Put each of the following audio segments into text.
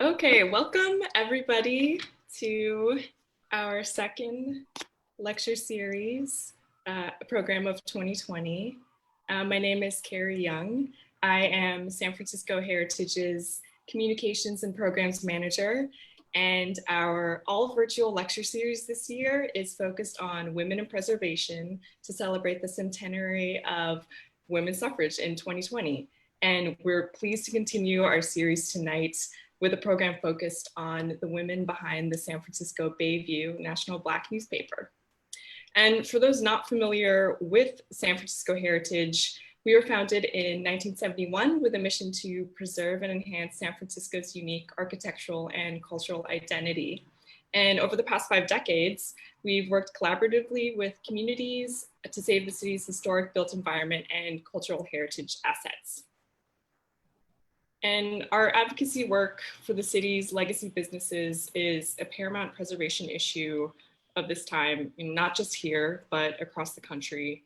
Okay, welcome everybody to our second lecture series program of 2020. My name is Carrie Young. I am San Francisco Heritage's Communications and Programs Manager, and our all virtual lecture series this year is focused on women in preservation to celebrate the centenary of women's suffrage in 2020. And we're pleased to continue our series tonight with a program focused on the women behind the San Francisco Bayview National Black newspaper. And for those not familiar with San Francisco Heritage, we were founded in 1971 with a mission to preserve and enhance San Francisco's unique architectural and cultural identity. And over the past 5 decades, we've worked collaboratively with communities to save the city's historic built environment and cultural heritage assets. And our advocacy work for the city's legacy businesses is a paramount preservation issue of this time, not just here, but across the country.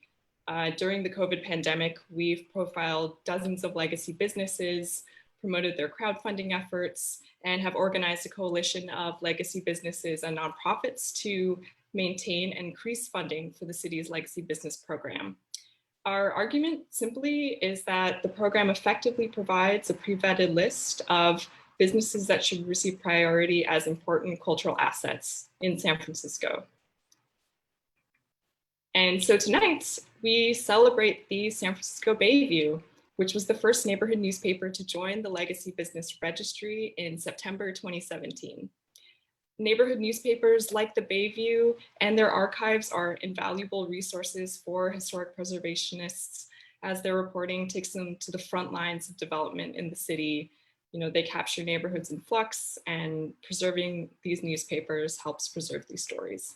During the COVID pandemic, we've profiled dozens of legacy businesses, promoted their crowdfunding efforts, and have organized a coalition of legacy businesses and nonprofits to maintain and increase funding for the city's legacy business program. Our argument simply is that the program effectively provides a pre-vetted list of businesses that should receive priority as important cultural assets in San Francisco. And so tonight, we celebrate the San Francisco Bayview, which was the first neighborhood newspaper to join the Legacy Business Registry in September 2017. Neighborhood newspapers like the Bayview and their archives are invaluable resources for historic preservationists as their reporting takes them to the front lines of development in the city. You know, they capture neighborhoods in flux, and preserving these newspapers helps preserve these stories.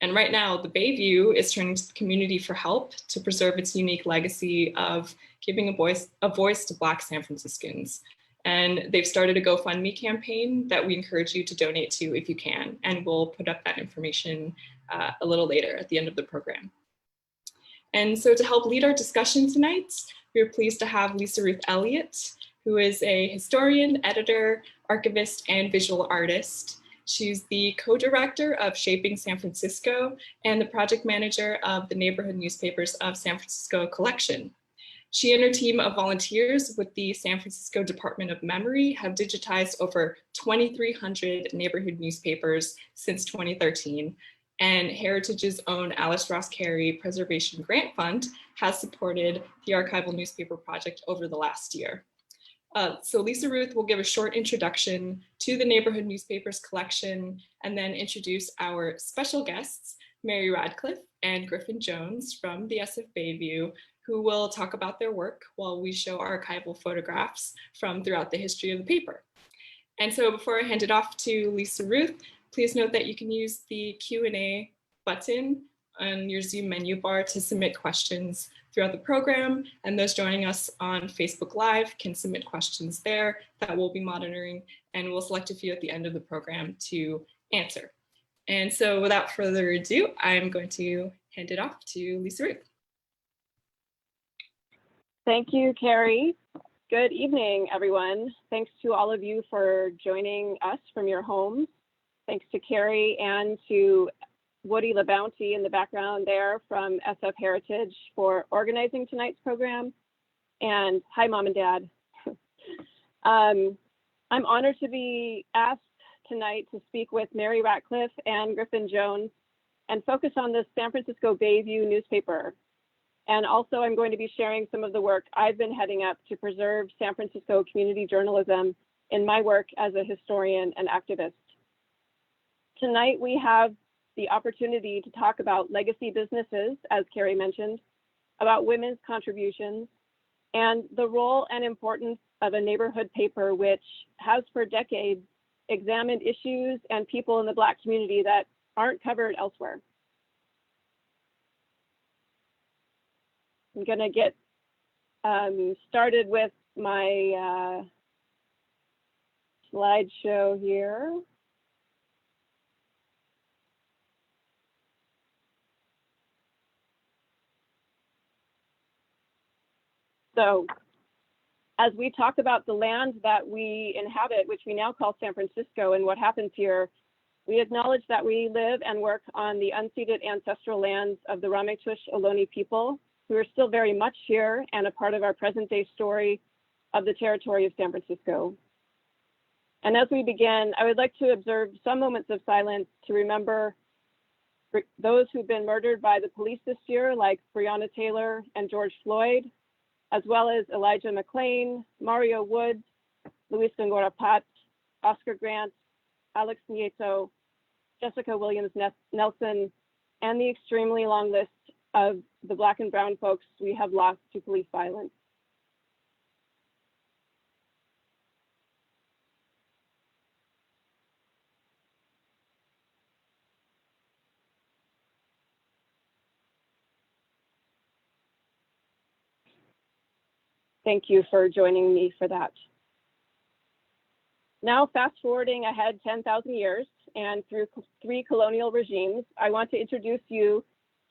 And right now, the Bayview is turning to the community for help to preserve its unique legacy of giving a voice to Black San Franciscans. And they've started a GoFundMe campaign that we encourage you to donate to if you can. And we'll put up that information a little later at the end of the program. And so to help lead our discussion tonight, we're pleased to have LisaRuth Elliott, who is a historian, editor, archivist, and visual artist. She's the co-director of Shaping San Francisco and the project manager of the Neighborhood Newspapers of San Francisco collection. She and her team of volunteers with the San Francisco Department of Memory have digitized over 2,300 neighborhood newspapers since 2013, and Heritage's own Alice Ross Carey Preservation Grant Fund has supported the archival newspaper project over the last year. So LisaRuth will give a short introduction to the Neighborhood Newspapers collection and then introduce our special guests, Mary Ratcliff and Griffin Jones from the SF Bayview, who will talk about their work while we show archival photographs from throughout the history of the paper. And so before I hand it off to LisaRuth, please note that you can use the Q&A button on your Zoom menu bar to submit questions throughout the program. And those joining us on Facebook Live can submit questions there that we'll be monitoring, and we'll select a few at the end of the program to answer. And so without further ado, I'm going to hand it off to LisaRuth. Thank you, Carrie. Good evening, everyone. Thanks to all of you for joining us from your homes. Thanks to Carrie and to Woody LaBounty in the background there from SF Heritage for organizing tonight's program. And hi, Mom and Dad. I'm honored to be asked tonight to speak with Mary Ratcliff and Griffin Jones and focus on the San Francisco Bayview newspaper. And also I'm going to be sharing some of the work I've been heading up to preserve San Francisco community journalism in my work as a historian and activist. Tonight we have the opportunity to talk about legacy businesses, as Carrie mentioned, about women's contributions, and the role and importance of a neighborhood paper which has for decades examined issues and people in the Black community that aren't covered elsewhere. I'm gonna get started with my slideshow here. So As we talk about the land that we inhabit, which we now call San Francisco, and what happens here, we acknowledge that we live and work on the unceded ancestral lands of the Ramaytush Ohlone people, who are still very much here and a part of our present day story of the territory of San Francisco. And as we begin, I would like to observe some moments of silence to remember those who've been murdered by the police this year, like Breonna Taylor and George Floyd, as well as Elijah McClain, Mario Woods, Luis Gongora Pat, Oscar Grant, Alex Nieto, Jessica Williams Nelson, and the extremely long list of the Black and brown folks we have lost to police violence. Thank you for joining me for that. Now, fast forwarding ahead 10,000 years and through 3 colonial regimes, I want to introduce you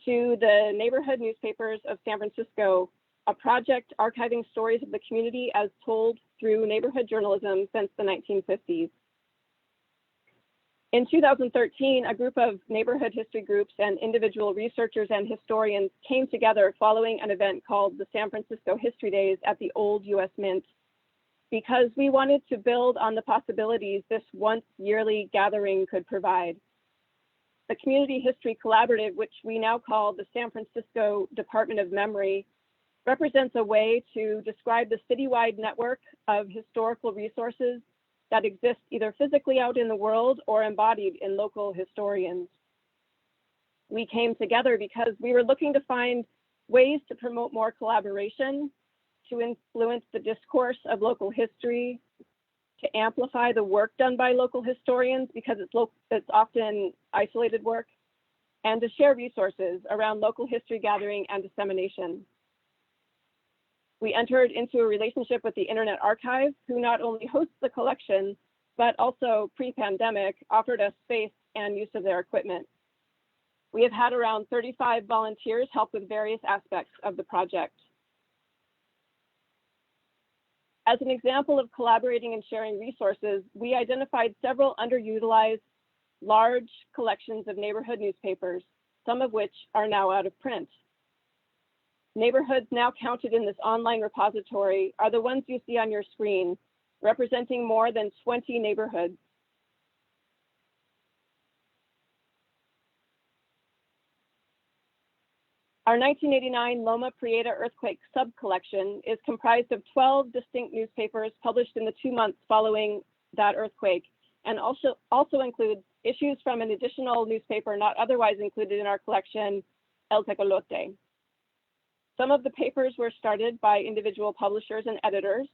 to the Neighborhood Newspapers of San Francisco, a project archiving stories of the community as told through neighborhood journalism since the 1950s. In 2013, a group of neighborhood history groups and individual researchers and historians came together following an event called the San Francisco History Days at the Old US Mint, because we wanted to build on the possibilities this once yearly gathering could provide. The Community History Collaborative, which we now call the San Francisco Department of Memory, represents a way to describe the citywide network of historical resources that exist either physically out in the world or embodied in local historians. We came together because we were looking to find ways to promote more collaboration, to influence the discourse of local history, to amplify the work done by local historians because it's often isolated work, and to share resources around local history gathering and dissemination. We entered into a relationship with the Internet Archive, who not only hosts the collection, but also pre-pandemic offered us space and use of their equipment. We have had around 35 volunteers help with various aspects of the project. As an example of collaborating and sharing resources, we identified several underutilized large collections of neighborhood newspapers, some of which are now out of print. Neighborhoods now counted in this online repository are the ones you see on your screen, representing more than 20 neighborhoods. Our 1989 Loma Prieta earthquake sub-collection is comprised of 12 distinct newspapers published in the 2 months following that earthquake, and also includes issues from an additional newspaper not otherwise included in our collection, El Tecolote. Some of the papers were started by individual publishers and editors.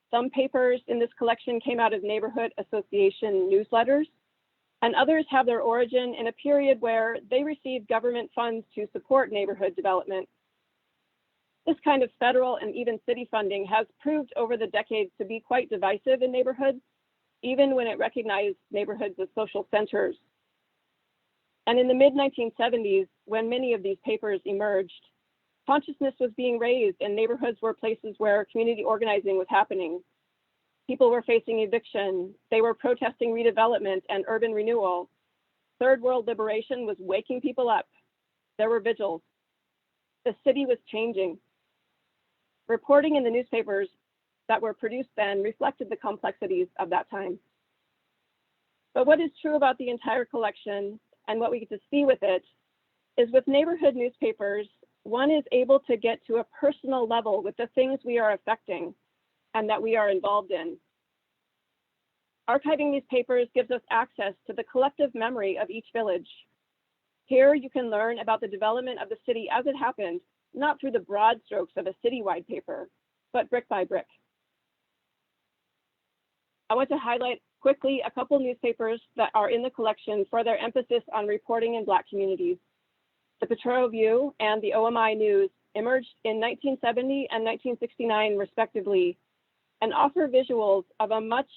Some papers in this collection came out of neighborhood association newsletters, and others have their origin in a period where they received government funds to support neighborhood development. This kind of federal and even city funding has proved over the decades to be quite divisive in neighborhoods, even when it recognized neighborhoods as social centers. And in the mid-1970s, when many of these papers emerged, consciousness was being raised and neighborhoods were places where community organizing was happening. People were facing eviction. They were protesting redevelopment and urban renewal. Third world liberation was waking people up. There were vigils. The city was changing. Reporting in the newspapers that were produced then reflected the complexities of that time. But what is true about the entire collection and what we get to see with it is with neighborhood newspapers, one is able to get to a personal level with the things we are affecting and that we are involved in. Archiving these papers gives us access to the collective memory of each village. Here you can learn about the development of the city as it happened, not through the broad strokes of a citywide paper, but brick by brick. I want to highlight quickly a couple newspapers that are in the collection for their emphasis on reporting in Black communities. The Potrero View and the OMI News emerged in 1970 and 1969 respectively, and offer visuals of a much,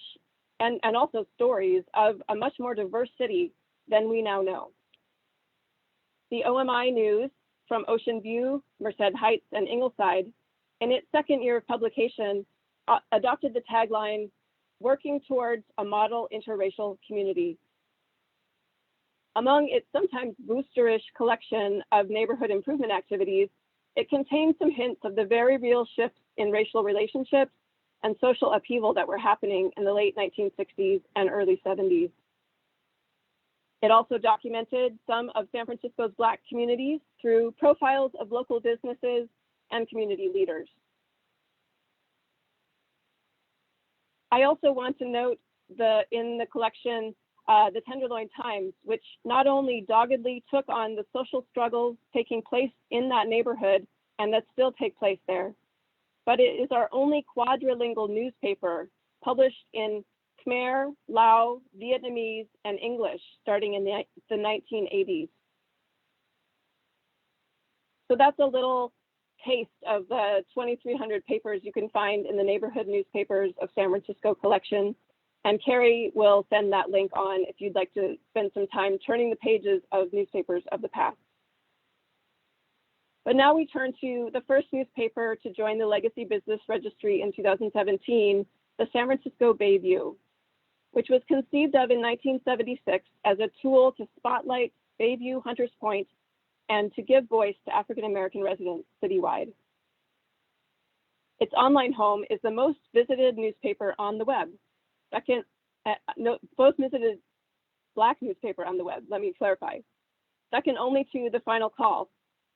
and also stories of a much more diverse city than we now know. The OMI News from Ocean View, Merced Heights, and Ingleside, in its second year of publication, adopted the tagline, "Working towards a model interracial community." Among its sometimes boosterish collection of neighborhood improvement activities, it contains some hints of the very real shifts in racial relationships and social upheaval that were happening in the late 1960s and early 70s. It also documented some of San Francisco's Black communities through profiles of local businesses and community leaders. I also want to note in the collection, the Tenderloin Times, which not only doggedly took on the social struggles taking place in that neighborhood and that still take place there, but it is our only quadrilingual newspaper published in Khmer, Lao, Vietnamese, and English starting in the 1980s. So that's a little taste of the 2,300 papers you can find in the neighborhood newspapers of San Francisco collection. And Carrie will send that link on if you'd like to spend some time turning the pages of newspapers of the past. But now we turn to the first newspaper to join the Legacy Business Registry in 2017, the San Francisco Bayview, which was conceived of in 1976 as a tool to spotlight Bayview-Hunter's Point and to give voice to African-American residents citywide. Its online home is the most visited newspaper on the web. Second, most visited Black newspaper on the web, let me clarify. Second only to The Final Call,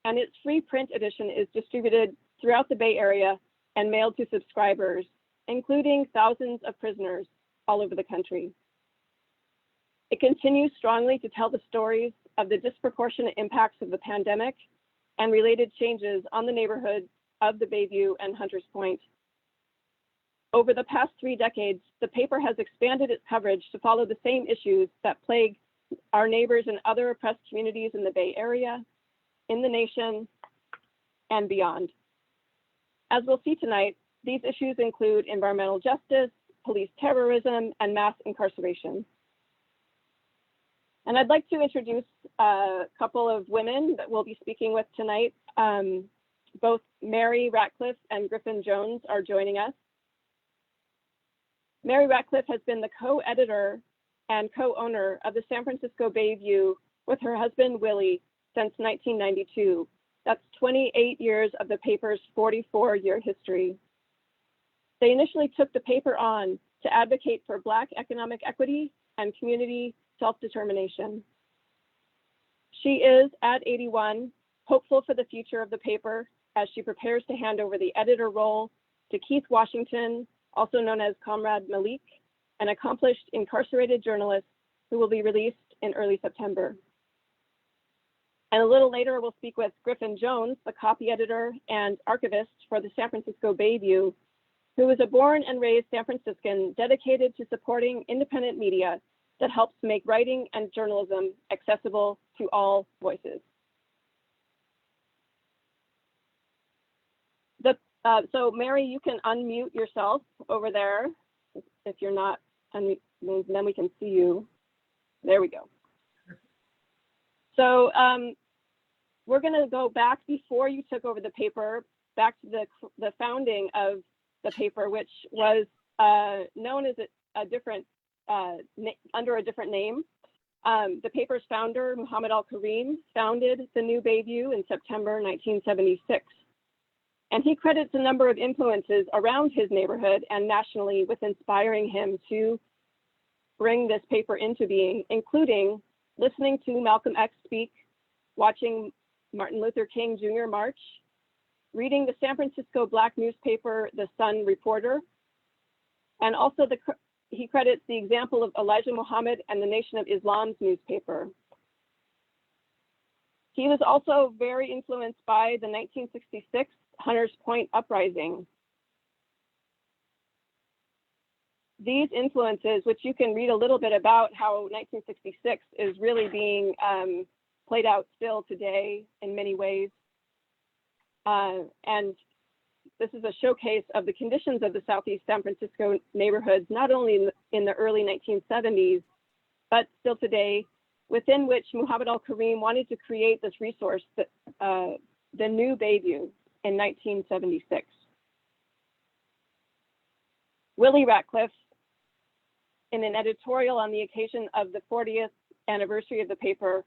and its free print edition is distributed throughout the Bay Area and mailed to subscribers, including thousands of prisoners all over the country. It continues strongly to tell the stories of the disproportionate impacts of the pandemic and related changes on the neighborhood of the Bayview and Hunters Point. Over the past 3 decades, the paper has expanded its coverage to follow the same issues that plague our neighbors in other oppressed communities in the Bay Area, in the nation, and beyond. As we'll see tonight, these issues include environmental justice, police terrorism, and mass incarceration. And I'd like to introduce a couple of women that we'll be speaking with tonight. Both Mary Ratcliff and Griffin Jones are joining us. Mary Ratcliff has been the co-editor and co-owner of the San Francisco Bayview with her husband, Willie, since 1992. That's 28 years of the paper's 44-year history. They initially took the paper on to advocate for Black economic equity and community self-determination. She is, at 81, hopeful for the future of the paper as she prepares to hand over the editor role to Keith Washington, also known as Comrade Malik, an accomplished incarcerated journalist who will be released in early September. And a little later, we'll speak with Griffin Jones, the copy editor and archivist for the San Francisco Bayview, who is a born and raised San Franciscan dedicated to supporting independent media that helps make writing and journalism accessible to all voices. So Mary, you can unmute yourself over there. If you're not, then we can see you. There we go. So we're gonna go back before you took over the paper, back to the founding of the paper, which was known as a different, under a different name. The paper's founder, Muhammad Al-Karim, founded the New Bayview in September 1976. And he credits a number of influences around his neighborhood and nationally with inspiring him to bring this paper into being, including listening to Malcolm X speak, watching Martin Luther King Jr. march, reading the San Francisco Black newspaper, The Sun Reporter, and also he credits the example of Elijah Muhammad and the Nation of Islam's newspaper. He was also very influenced by the 1966 Hunters Point uprising. These influences, which you can read a little bit about how 1966 is really being played out still today in many ways. And this is a showcase of the conditions of the Southeast San Francisco neighborhoods, not only in the early 1970s, but still today, within which Muhammad Al-Karim wanted to create this resource, that, the New Bayview, in 1976. Willie Ratcliff, in an editorial on the occasion of the 40th anniversary of the paper,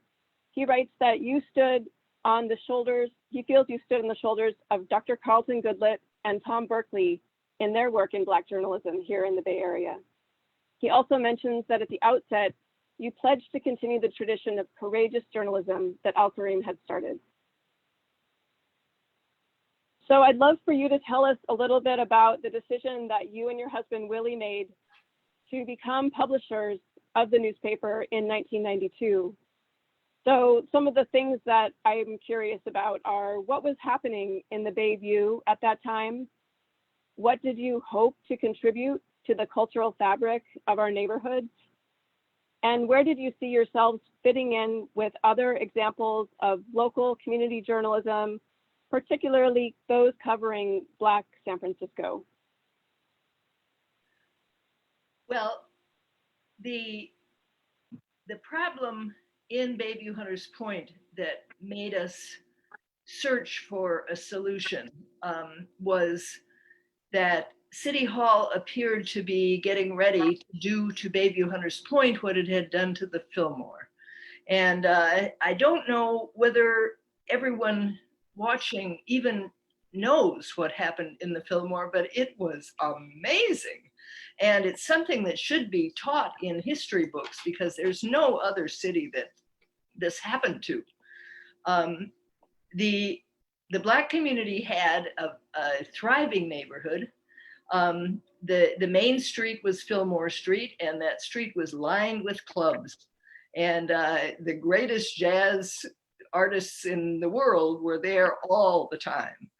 he writes that you stood on the shoulders, he feels you stood on the shoulders of Dr. Carlton Goodlett and Tom Berkeley in their work in Black journalism here in the Bay Area. He also mentions that at the outset, you pledged to continue the tradition of courageous journalism that Al-Karim had started. So I'd love for you to tell us a little bit about the decision that you and your husband Willie made to become publishers of the newspaper in 1992. So some of the things that I'm curious about are what was happening in the Bayview at that time? What did you hope to contribute to the cultural fabric of our neighborhoods? And where did you see yourselves fitting in with other examples of local community journalism, particularly those covering Black San Francisco? Well, the problem in Bayview-Hunter's Point that made us search for a solution was that City Hall appeared to be getting ready to do to Bayview-Hunter's Point what it had done to the Fillmore. And I don't know whether everyone watching even knows what happened in the Fillmore, but it was amazing. And it's something that should be taught in history books because there's no other city that this happened to. The Black community had a thriving neighborhood. The main street was Fillmore Street, and that street was lined with clubs. And the greatest jazz artists in the world were there all the time.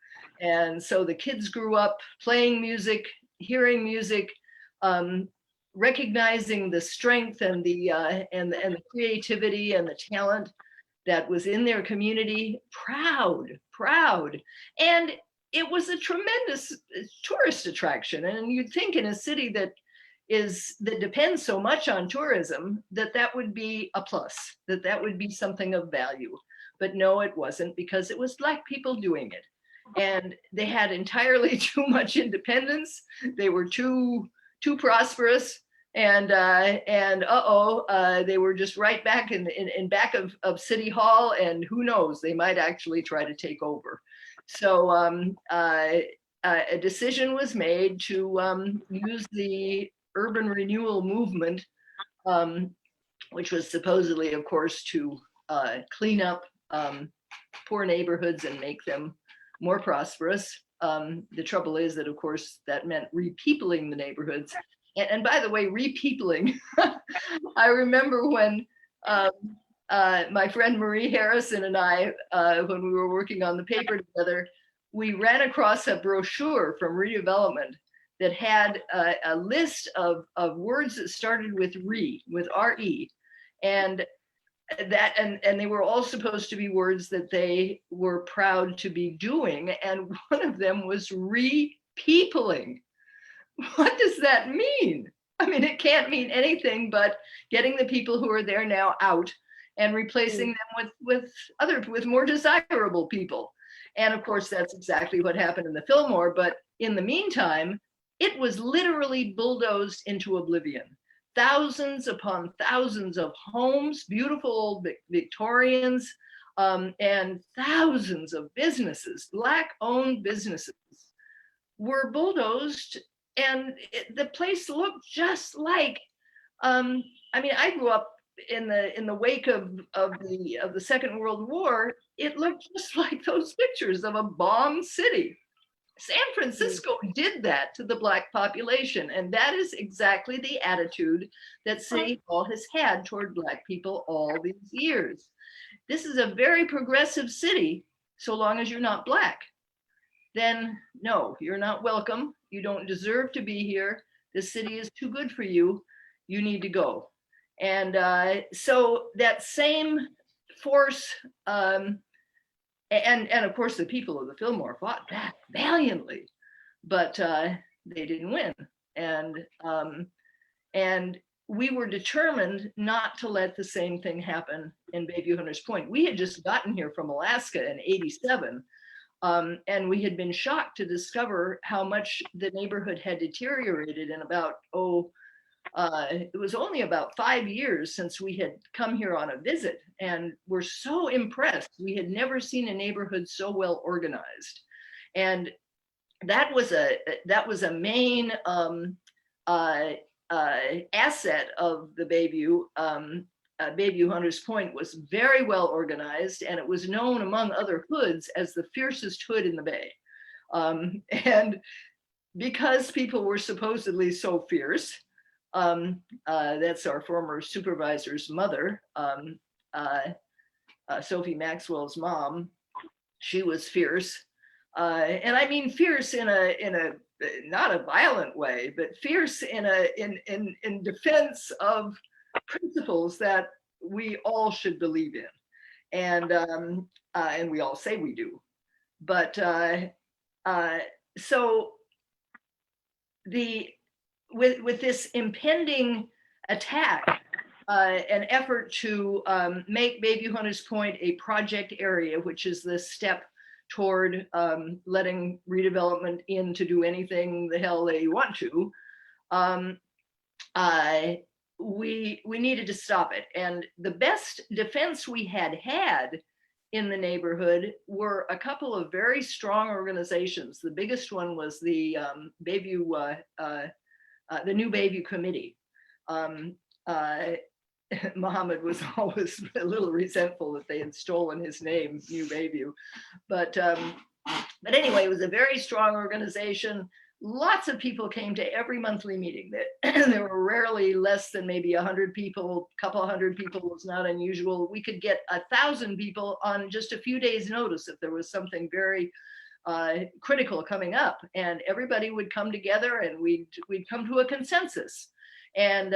And so the kids grew up playing music, hearing music, recognizing the strength and the creativity and the talent that was in their community, proud. And it was a tremendous tourist attraction. And you'd think in a city that depends so much on tourism, that would be a plus, that would be something of value. But no, it wasn't, because it was Black people doing it. And they had entirely too much independence. They were too prosperous, and they were just right back in back of City Hall, and who knows, they might actually try to take over. So a decision was made to use the urban renewal movement, which was supposedly, of course, to clean up poor neighborhoods and make them more prosperous. The trouble is that, of course, that meant repeopling the neighborhoods. And by the way, repeopling, I remember when my friend Marie Harrison and I, when we were working on the paper together, we ran across a brochure from redevelopment that had a list of words that started with R-E, and they were all supposed to be words that they were proud to be doing, and one of them was repeopling. What does that mean? I mean, it can't mean anything but getting the people who are there now out and replacing them with more desirable people. And of course, that's exactly what happened in the Fillmore. But in the meantime, it was literally bulldozed into oblivion. Thousands upon thousands of homes, beautiful old Victorians, and thousands of businesses, Black-owned businesses, were bulldozed, and the place looked just like. I mean, I grew up in the wake of the Second World War. It looked just like those pictures of a bombed city. San Francisco did that to the Black population, and that is exactly the attitude that City Hall has had toward Black people all these years. This is a very progressive city, so long as you're not Black. Then no, you're not welcome. You don't deserve to be here. The city is too good for you. You need to go. And so that same force, and of course the people of the Fillmore fought back valiantly, but they didn't win. And we were determined not to let the same thing happen in Bayview-Hunter's Point. We had just gotten here from Alaska in '87. And we had been shocked to discover how much the neighborhood had deteriorated in about, it was only about 5 years since we had come here on a visit, and we're so impressed. We had never seen a neighborhood so well organized. And that was a main asset of the Bayview. Bayview-Hunter's Point was very well organized, and it was known among other hoods as the fiercest hood in the Bay. And because people were supposedly so fierce, that's our former supervisor's mother, Sophie Maxwell's mom. She was fierce, and I mean fierce in a not a violent way, but fierce in defense of principles that we all should believe in, and we all say we do. But so with this impending attack, an effort to make Bayview-Hunters Point a project area, which is the step toward letting redevelopment in to do anything the hell they want to, we needed to stop it. And the best defense we had in the neighborhood were a couple of very strong organizations. The biggest one was the the New Bayview Committee. Muhammad was always a little resentful that they had stolen his name, New Bayview. But anyway, it was a very strong organization. Lots of people came to every monthly meeting. There were rarely less than maybe 100 people. A couple hundred people was not unusual. We could get 1,000 people on just a few days' notice if there was something very critical coming up, and everybody would come together and we'd come to a consensus. And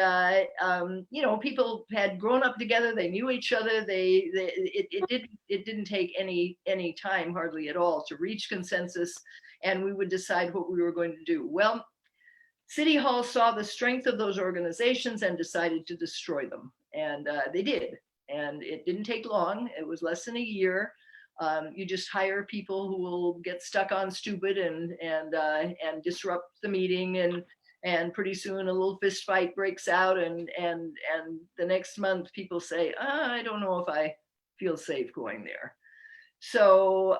you know, people had grown up together, they knew each other, it didn't take any time hardly at all to reach consensus, and we would decide what we were going to do. Well, City Hall saw the strength of those organizations and decided to destroy them, and they did. And it didn't take long. It was less than a year. You just hire people who will get stuck on stupid and disrupt the meeting, and pretty soon a little fist fight breaks out, and the next month people say, I don't know if I feel safe going there. So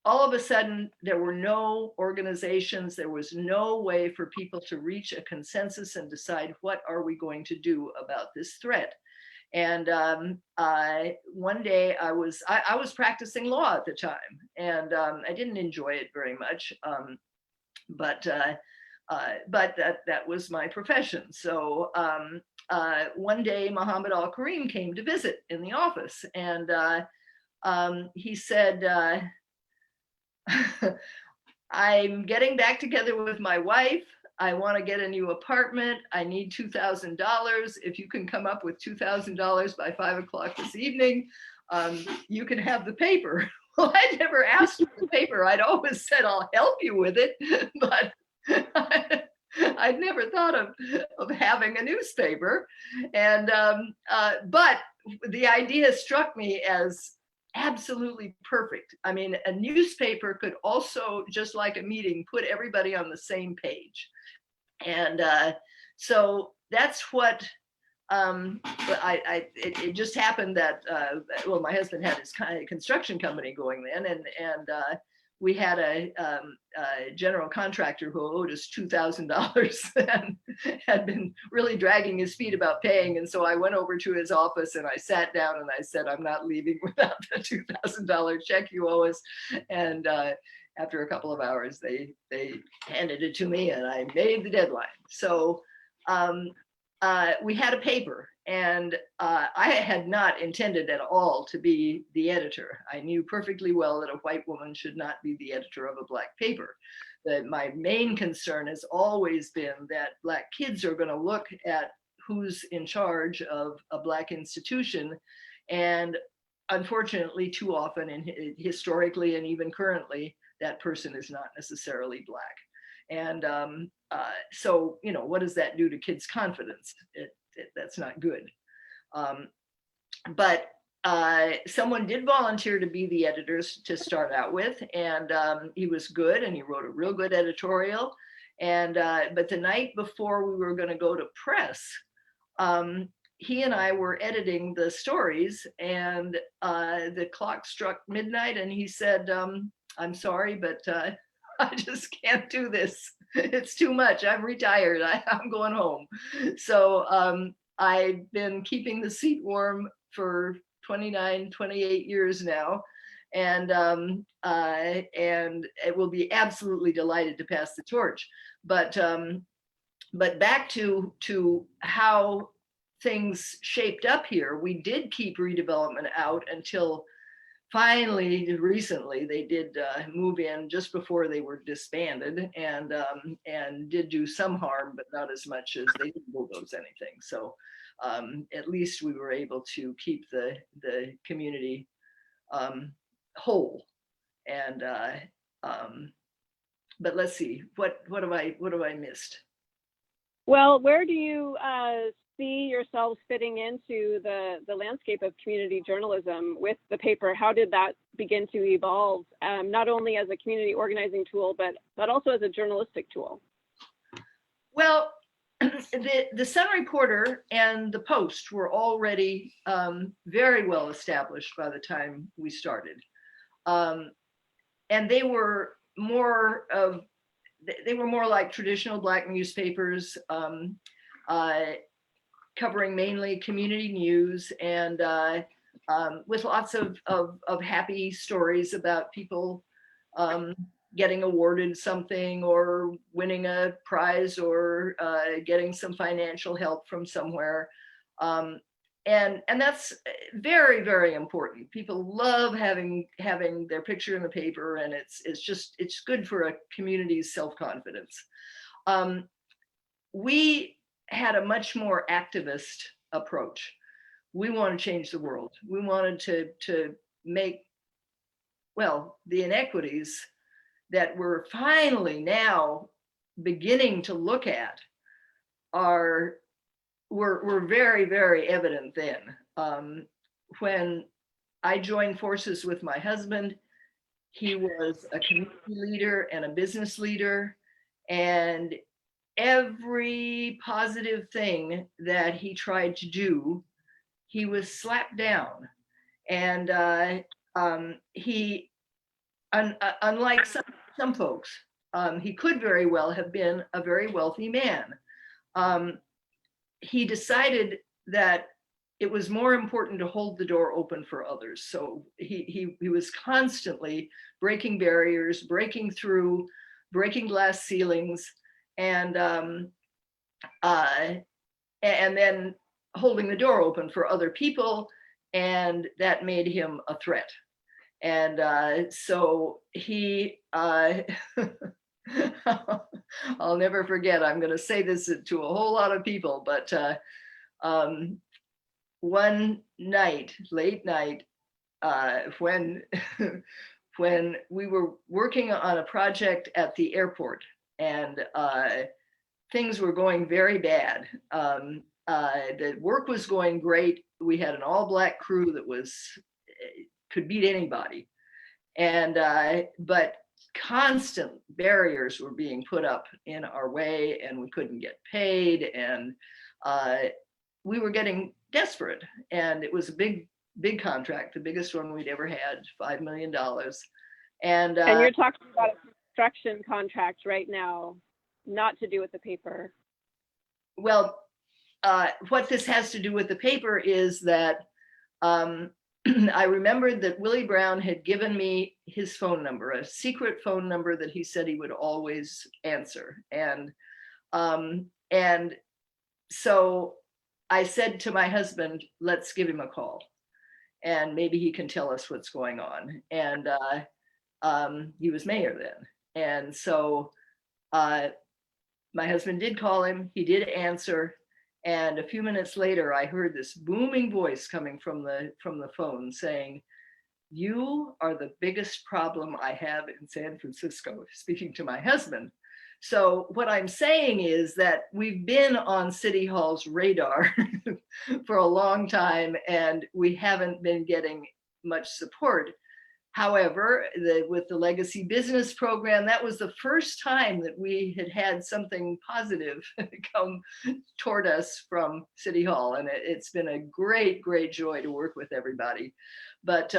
all of a sudden there were no organizations, there was no way for people to reach a consensus and decide what are we going to do about this threat. And one day I was practicing law at the time, and I didn't enjoy it very much, but that was my profession. So one day Muhammad Al-Karim came to visit in the office, and he said, I'm getting back together with my wife. I want to get a new apartment. I need $2,000. If you can come up with $2,000 by 5 o'clock this evening, you can have the paper. Well, I'd never asked for the paper. I'd always said, I'll help you with it, but I'd never thought of having a newspaper. And but the idea struck me as absolutely perfect. I mean, a newspaper could also, just like a meeting, put everybody on the same page. And so that's what it just happened that well, my husband had his construction company going then, and we had a general contractor who owed us $2,000 and had been really dragging his feet about paying. And so I went over to his office and I sat down and I said, I'm not leaving without the $2,000 check you owe us. And after a couple of hours, they handed it to me and I made the deadline. So we had a paper, and I had not intended at all to be the editor. I knew perfectly well that a white woman should not be the editor of a Black paper. That my main concern has always been that Black kids are going to look at who's in charge of a Black institution, and unfortunately, too often, and historically and even currently, that person is not necessarily Black. And so, you know, what does that do to kids' confidence? That's not good. But someone did volunteer to be the editors to start out with, and he was good, and he wrote a real good editorial. And but the night before we were going to go to press, he and I were editing the stories, and the clock struck midnight, and he said, "I'm sorry, but I just can't do this. It's too much. I'm retired. I'm going home." So I've been keeping the seat warm for 29, 28 years now. And it will be absolutely delighted to pass the torch. But back to how things shaped up here, we did keep redevelopment out until finally, recently, they did move in just before they were disbanded, and did do some harm, but not as much as they didn't bulldoze anything. So at least we were able to keep the community whole. And but let's see, what have I missed? Well, where do you see yourselves fitting into the landscape of community journalism with the paper? How did that begin to evolve, not only as a community organizing tool, but also as a journalistic tool? Well, the Sun Reporter and the Post were already very well established by the time we started. And they were more like traditional Black newspapers, covering mainly community news, and with lots of happy stories about people getting awarded something, or winning a prize, or getting some financial help from somewhere. And that's very, very important. People love having their picture in the paper, and it's good for a community's self-confidence. We had a much more activist approach. We wanted to change the world. We wanted to make, well, the inequities that we're finally now beginning to look at were very, very evident then. When I joined forces with my husband, he was a community leader and a business leader, and every positive thing that he tried to do, he was slapped down. And unlike some folks, he could very well have been a very wealthy man. He decided that it was more important to hold the door open for others. So he was constantly breaking barriers, breaking through, breaking glass ceilings, and then holding the door open for other people, and that made him a threat. And so he, I'll never forget, I'm going to say this to a whole lot of people, but one night, late night, when when we were working on a project at the airport, and things were going very bad. The work was going great. We had an all-Black crew that could beat anybody, and but constant barriers were being put up in our way, and we couldn't get paid, and we were getting desperate. And it was a big contract, the biggest one we'd ever had, $5 million. And you're talking about a construction contract right now, not to do with the paper. Well, what this has to do with the paper is that I remembered that Willie Brown had given me his phone number, a secret phone number that he said he would always answer. And so I said to my husband, let's give him a call, and maybe he can tell us what's going on. And he was mayor then. And so my husband did call him, he did answer. And a few minutes later, I heard this booming voice coming from the phone saying, "You are the biggest problem I have in San Francisco," speaking to my husband. So what I'm saying is that we've been on City Hall's radar for a long time, and we haven't been getting much support. However, with the Legacy Business Program, that was the first time that we had something positive come toward us from City Hall. And it's been a great, great joy to work with everybody. But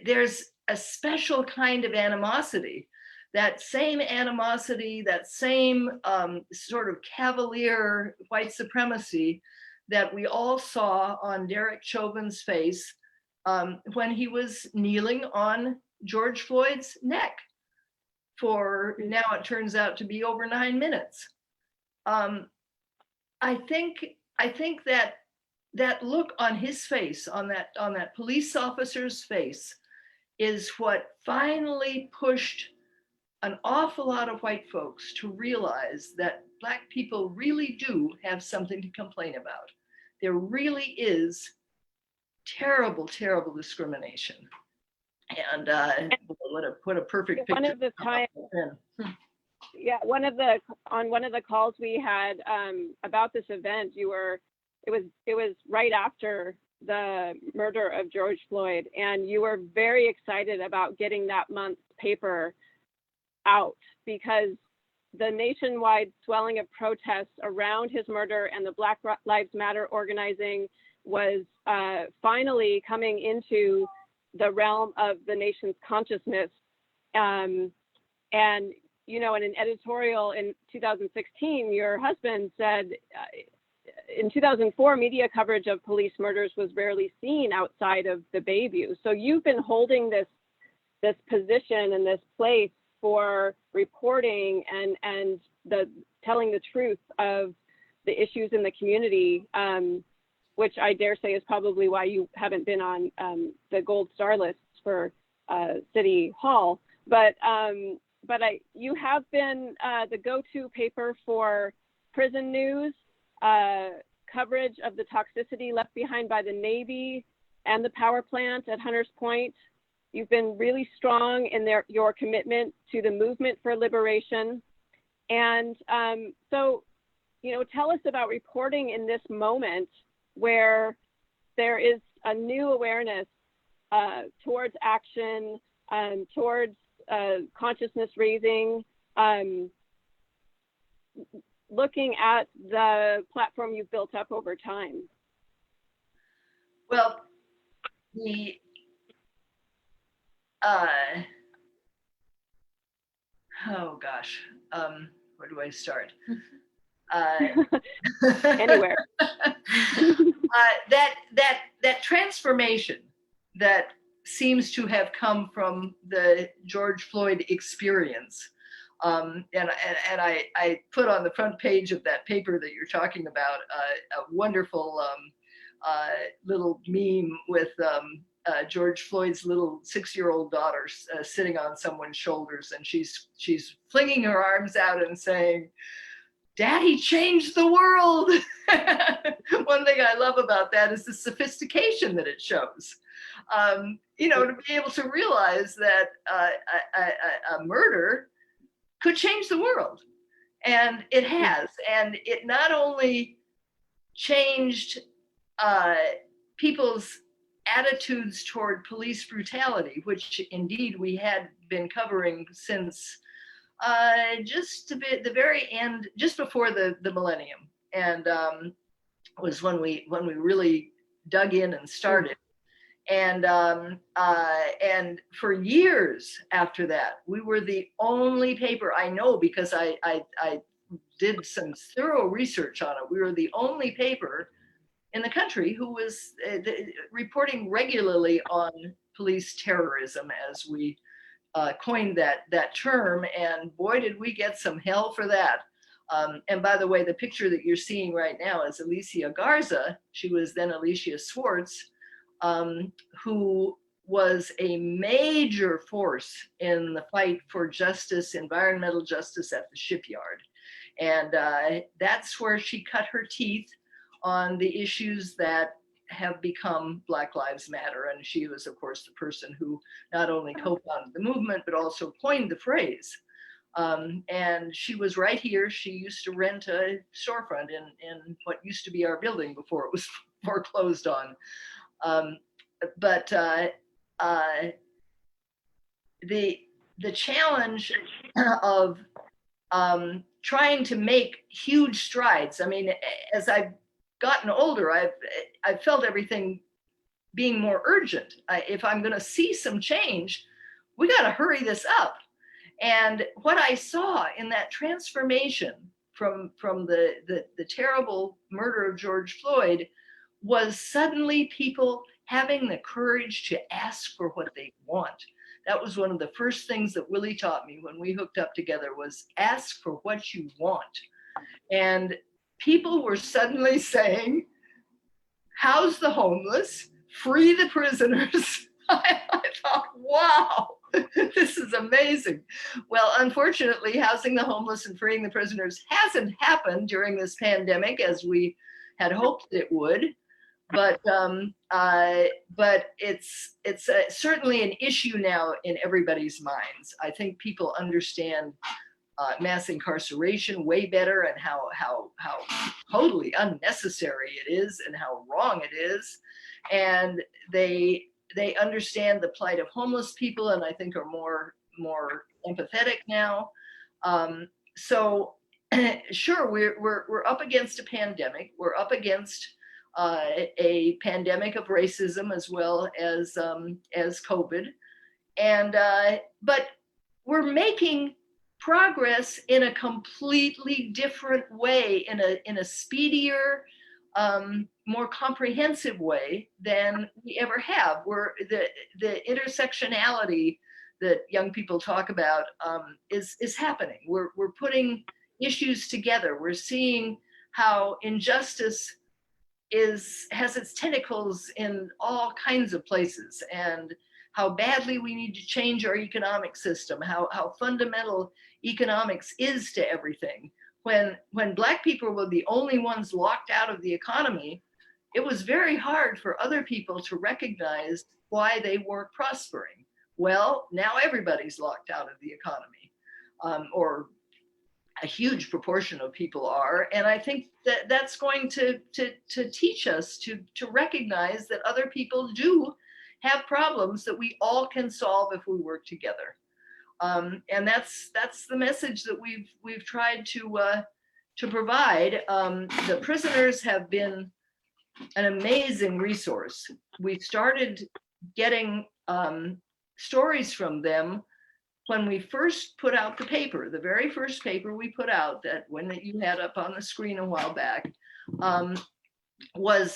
there's a special kind of animosity. That same animosity, that same sort of cavalier white supremacy that we all saw on Derek Chauvin's face when he was kneeling on George Floyd's neck for, now it turns out to be over 9 minutes. I think that look on his face, on that police officer's face, is what finally pushed an awful lot of white folks to realize that Black people really do have something to complain about. There really is terrible, terrible discrimination. And what a perfect picture. One of the times, yeah, on one of the calls we had about this event, it was right after the murder of George Floyd, and you were very excited about getting that month's paper out because the nationwide swelling of protests around his murder and the Black Lives Matter organizing was finally coming into the realm of the nation's consciousness. And, you know, in an editorial in 2016, your husband said, in 2004, media coverage of police murders was rarely seen outside of the Bayview. So you've been holding this position and this place for reporting and the telling the truth of the issues in the community, which I dare say is probably why you haven't been on the gold star lists for City Hall. But you have been the go-to paper for prison news, coverage of the toxicity left behind by the Navy and the power plant at Hunters Point. You've been really strong in your commitment to the movement for liberation. And so, you know, tell us about reporting in this moment where there is a new awareness towards action, towards consciousness raising, looking at the platform you've built up over time. Well, oh gosh, where do I start? Anywhere. That transformation that seems to have come from the George Floyd experience. And I put on the front page of that paper that you're talking about a wonderful little meme with George Floyd's little 6-year-old daughter sitting on someone's shoulders, and she's flinging her arms out and saying, "Daddy changed the world." One thing I love about that is the sophistication that it shows. You know, to be able to realize that a murder could change the world. And it has. And it not only changed people's attitudes toward police brutality, which indeed we had been covering since just a bit the very end, just before the millennium, and was when we really dug in and started. And for years after that, we were the only paper, I know because I did some thorough research on it. We were the only paper in the country who was reporting regularly on police terrorism, as we coined that term. And boy, did we get some hell for that. And by the way, the picture that you're seeing right now is Alicia Garza. She was then Alicia Swartz, who was a major force in the fight for justice, environmental justice at the shipyard. And that's where she cut her teeth on the issues that have become Black Lives Matter. And she was, of course, the person who not only co-founded the movement, but also coined the phrase. And she was right here. She used to rent a storefront in what used to be our building before it was foreclosed on. But the challenge of trying to make huge strides. I mean, as I've gotten older, I've felt everything being more urgent. If I'm going to see some change, we got to hurry this up. And what I saw in that transformation from the terrible murder of George Floyd was suddenly people having the courage to ask for what they want. That was one of the first things that Willie taught me when we hooked up together, was ask for what you want. And people were suddenly saying, house the homeless, free the prisoners. I thought, wow, this is amazing. Well, unfortunately, housing the homeless and freeing the prisoners hasn't happened during this pandemic as we had hoped it would. But it's certainly an issue now in everybody's minds. I think people understand mass incarceration way better, and how totally unnecessary it is and how wrong it is. And they understand the plight of homeless people, and I think are more empathetic now. So sure, we're up against a pandemic. We're up against a pandemic of racism as well as COVID, and but we're making progress in a completely different way, in a speedier, more comprehensive way than we ever have. Where the intersectionality that young people talk about is happening. We're putting issues together. We're seeing how injustice has its tentacles in all kinds of places, and how badly we need to change our economic system, how fundamental economics is to everything. When Black people were the only ones locked out of the economy, it was very hard for other people to recognize why they weren't prospering. Well, now everybody's locked out of the economy, or a huge proportion of people are. And I think that that's going to teach us to recognize that other people do have problems that we all can solve if we work together. And that's the message that we've tried to provide. The prisoners have been an amazing resource. We started getting stories from them when we first put out the paper. The very first paper we put out, that one that you had up on the screen a while back, was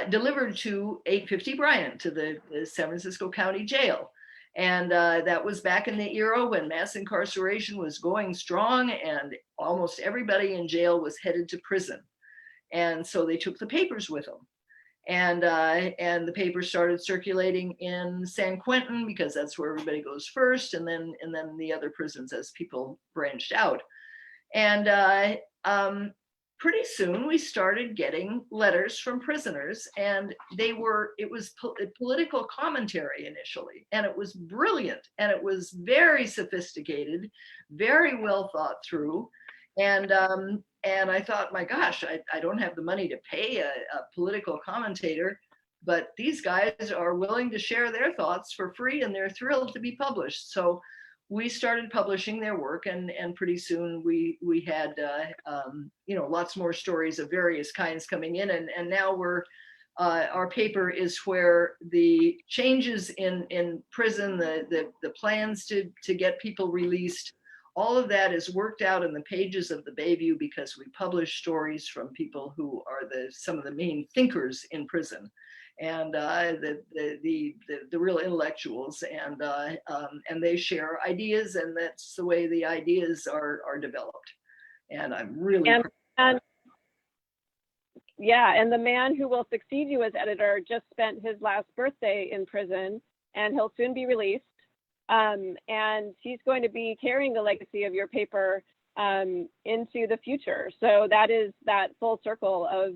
delivered to 850 Bryant, to the San Francisco County Jail. And that was back in the era when mass incarceration was going strong and almost everybody in jail was headed to prison. And so they took the papers with them. And the papers started circulating in San Quentin, because that's where everybody goes first, and then the other prisons as people branched out. And pretty soon we started getting letters from prisoners, and it was political commentary initially, and it was brilliant, and it was very sophisticated, very well thought through. And I thought, my gosh, I don't have the money to pay a political commentator, but these guys are willing to share their thoughts for free, and they're thrilled to be published. So we started publishing their work, and pretty soon we had lots more stories of various kinds coming in, and now our paper is where the changes in prison, the plans to get people released, all of that is worked out in the pages of the Bayview, because we publish stories from people who are some of the main thinkers in prison, and the real intellectuals, and they share ideas, and that's the way the ideas are developed. And I'm really and the man who will succeed you as editor just spent his last birthday in prison, and he'll soon be released. And he's going to be carrying the legacy of your paper into the future. So that is that full circle of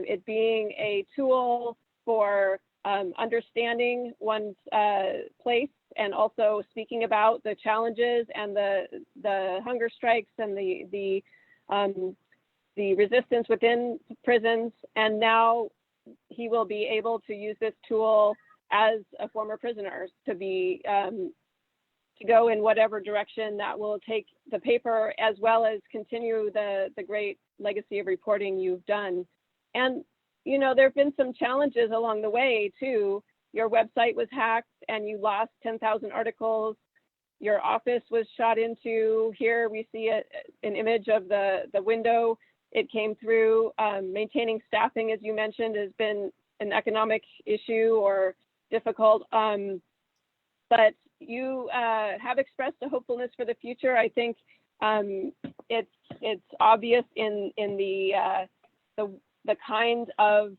it being a tool for understanding one's place, and also speaking about the challenges and the hunger strikes and the resistance within prisons. And now he will be able to use this tool as a former prisoner to be to go in whatever direction that will take the paper, as well as continue the great legacy of reporting you've done. And you know, there have been some challenges along the way too. Your website was hacked and you lost 10,000 articles. Your office was shot into. Here we see an image of the window it came through. Maintaining staffing, as you mentioned, has been an economic issue or difficult. But you have expressed a hopefulness for the future. I think it's obvious in the kind of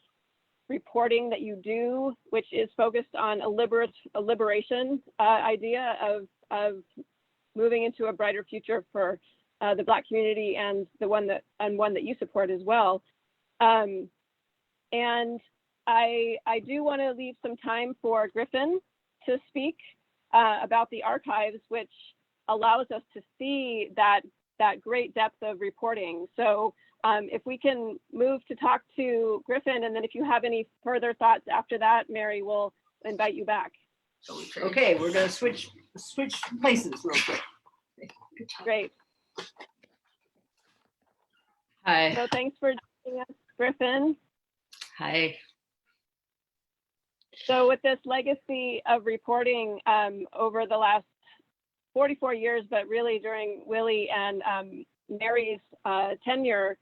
reporting that you do, which is focused on a liberation idea of moving into a brighter future for the Black community, and one that you support as well. And I do want to leave some time for Griffin to speak about the archives, which allows us to see that great depth of reporting. So if we can move to talk to Griffin, and then if you have any further thoughts after that, Mary will invite you back. Okay, we're going to switch places real quick. Great. Hi. So thanks for joining us, Griffin. Hi. So with this legacy of reporting over the last 44 years, but really during Willie and Mary's tenure,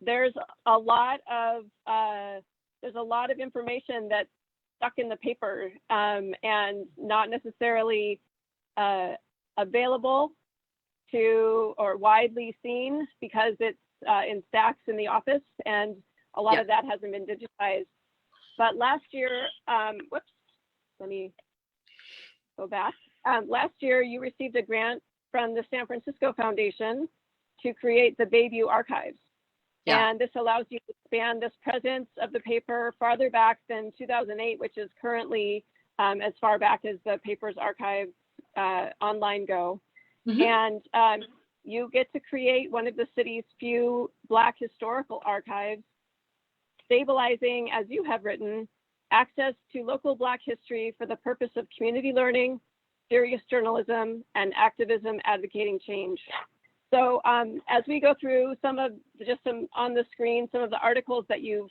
there's a lot of information that's stuck in the paper and not necessarily available to or widely seen because it's in stacks in the office, and a lot of that hasn't been digitized. But last year, whoops, let me go back. Last year, you received a grant from the San Francisco Foundation to create the Bayview archives. Yeah. And this allows you to expand this presence of the paper farther back than 2008, which is currently as far back as the paper's archives online go. Mm-hmm. And you get to create one of the city's few Black historical archives, stabilizing, as you have written, access to local Black history for the purpose of community learning, serious journalism, and activism advocating change. So as we go through some on the screen, some of the articles that you've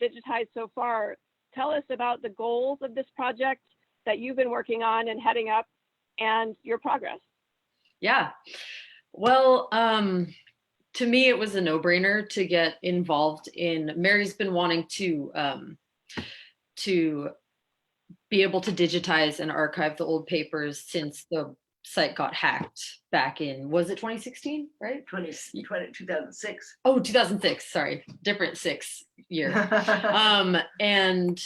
digitized so far, tell us about the goals of this project that you've been working on and heading up, and your progress. Yeah, well, to me, it was a no-brainer to get involved in. Mary's been wanting to be able to digitize and archive the old papers since the site got hacked back in, was it 2016, right? 2006. Oh, 2006, sorry, different 6 year. And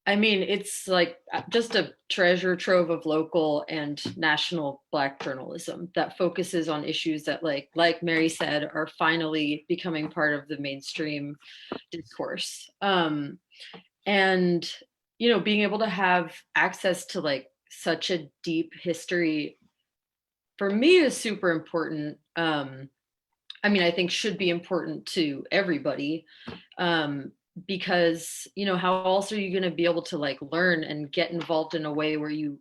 I mean, it's like just a treasure trove of local and national Black journalism that focuses on issues that, like Mary said, are finally becoming part of the mainstream discourse. And, you know, being able to have access to like such a deep history for me is super important. I mean, I think should be important to everybody. Because, you know, how else are you going to be able to like learn and get involved in a way where you